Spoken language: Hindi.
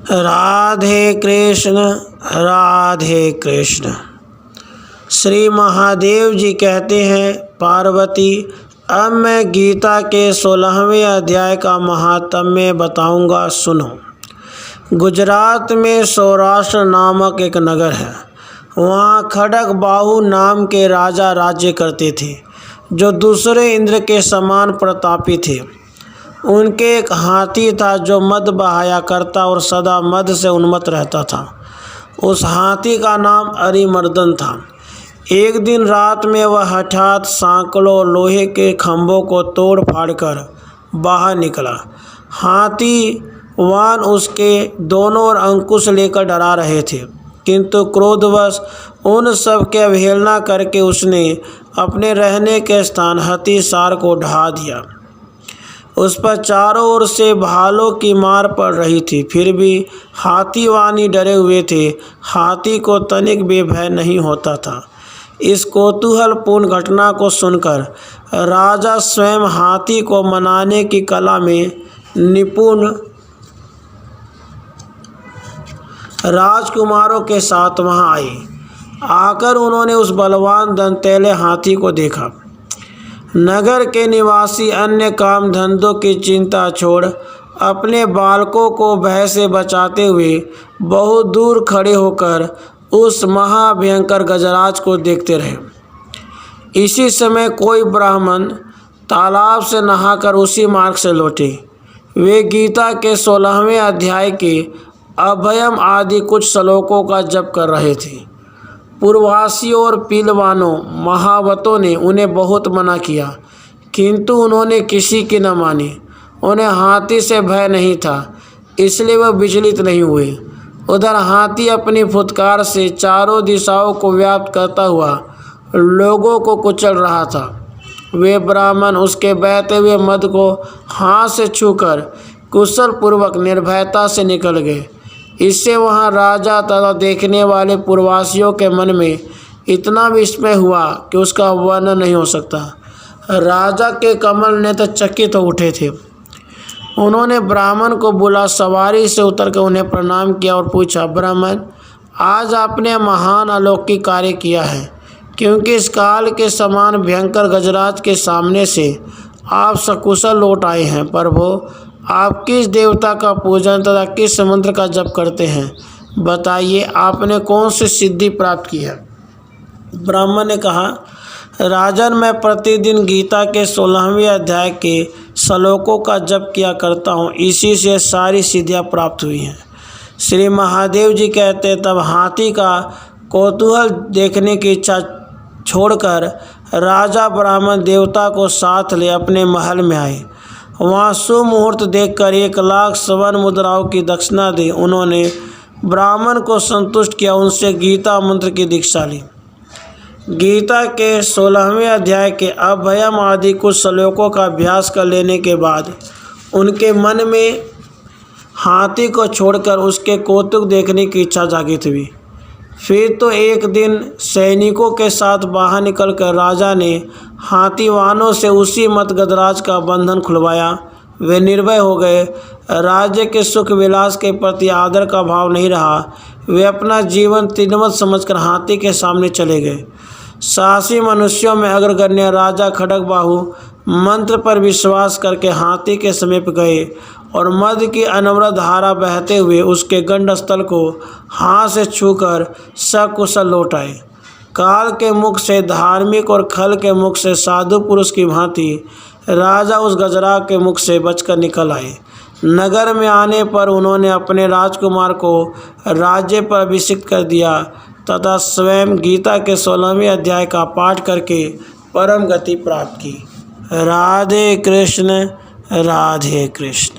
राधे कृष्ण राधे कृष्ण। श्री महादेव जी कहते हैं, पार्वती अब मैं गीता के 16वें अध्याय का महात्म्य बताऊंगा, सुनो। गुजरात में सौराष्ट्र नामक एक नगर है। वहाँ खड़ग बाहु नाम के राजा राज्य करते थे, जो दूसरे इंद्र के समान प्रतापी थे। उनके एक हाथी था जो मद बहाया करता और सदा मद से उन्मत्त रहता था। उस हाथी का नाम अरिमर्दन था। एक दिन रात में वह हठात सैकड़ों लोहे के खंभों को तोड़ फाड़ कर बाहर निकला। हाथीवान उसके दोनों ओर अंकुश लेकर डरा रहे थे, किंतु क्रोधवश उन सब के अवहेलना करके उसने अपने रहने के स्थान हथिसार को ढा दिया। उस पर चारों ओर से भालों की मार पड़ रही थी, फिर भी हाथीवानी डरे हुए थे। हाथी को तनिक भी भय नहीं होता था। इस कौतूहलपूर्ण घटना को सुनकर राजा स्वयं हाथी को मनाने की कला में निपुण राजकुमारों के साथ वहां आए। आकर उन्होंने उस बलवान दंतैले हाथी को देखा। नगर के निवासी अन्य काम धंधों की चिंता छोड़ अपने बालकों को भय से बचाते हुए बहुत दूर खड़े होकर उस महाभयंकर गजराज को देखते रहे। इसी समय कोई ब्राह्मण तालाब से नहाकर उसी मार्ग से लौटे। वे गीता के 16वें अध्याय के अभयम आदि कुछ श्लोकों का जप कर रहे थे। पूर्ववासियों और पीलवानों महावतों ने उन्हें बहुत मना किया, किंतु उन्होंने किसी की न मानी। उन्हें हाथी से भय नहीं था, इसलिए वह विचलित नहीं हुए। उधर हाथी अपनी फुटकार से चारों दिशाओं को व्याप्त करता हुआ लोगों को कुचल रहा था। वे ब्राह्मण उसके बहते हुए मद को हाथ से छूकर कुशल पूर्वक निर्भयता से निकल गए। इससे वहां राजा तथा देखने वाले पूर्ववासियों के मन में इतना विस्मय हुआ कि उसका वर्णन नहीं हो सकता। राजा के कमल नेत्र चकित हो उठे थे। उन्होंने ब्राह्मण को बुला सवारी से उतरकर उन्हें प्रणाम किया और पूछा, ब्राह्मण, आज आपने महान अलौकिक कार्य किया है, क्योंकि इस काल के समान भयंकर गजराज के सामने से आप सकुशल लौट आए हैं। प्रभु, आप किस देवता का पूजन तथा किस मंत्र का जप करते हैं? बताइए, आपने कौन सी सिद्धि प्राप्त की है? ब्राह्मण ने कहा, राजन, मैं प्रतिदिन गीता के 16वें अध्याय के श्लोकों का जप किया करता हूँ, इसी से सारी सिद्धियाँ प्राप्त हुई हैं। श्री महादेव जी कहते, तब हाथी का कौतूहल देखने की इच्छा छोड़कर राजा ब्राह्मण देवता को साथ ले अपने महल में आए। वहाँ सुमुहूर्त देखकर 1,00,000 स्वर्ण मुद्राओं की दक्षिणा दी। उन्होंने ब्राह्मण को संतुष्ट किया, उनसे गीता मंत्र की दीक्षा ली। गीता के 16वें अध्याय के अभयम आदि कुछ श्लोकों का अभ्यास कर लेने के बाद उनके मन में हाथी को छोड़कर उसके कौतुक देखने की इच्छा जागृत हुई। फिर तो एक दिन सैनिकों के साथ बाहर निकलकर राजा ने हाथीवानों से उसी मत गजराज का बंधन खुलवाया। वे निर्भय हो गए। राज्य के सुख विलास के प्रति आदर का भाव नहीं रहा। वे अपना जीवन तिनवत समझकर हाथी के सामने चले गए। साहसी मनुष्यों में अग्रगण्य राजा खड़गबाहु मंत्र पर विश्वास करके हाथी के समीप गए और मद की अनवरत धारा बहते हुए उसके गंडस्थल को हाथ से छूकर सकुशल लौट आए। काल के मुख से धार्मिक और खल के मुख से साधु पुरुष की भांति राजा उस गजराज के मुख से बचकर निकल आए। नगर में आने पर उन्होंने अपने राजकुमार को राज्य पर अभिषिक्त कर दिया तथा स्वयं गीता के 16वें अध्याय का पाठ करके परम गति प्राप्त की। राधे कृष्ण राधे कृष्ण।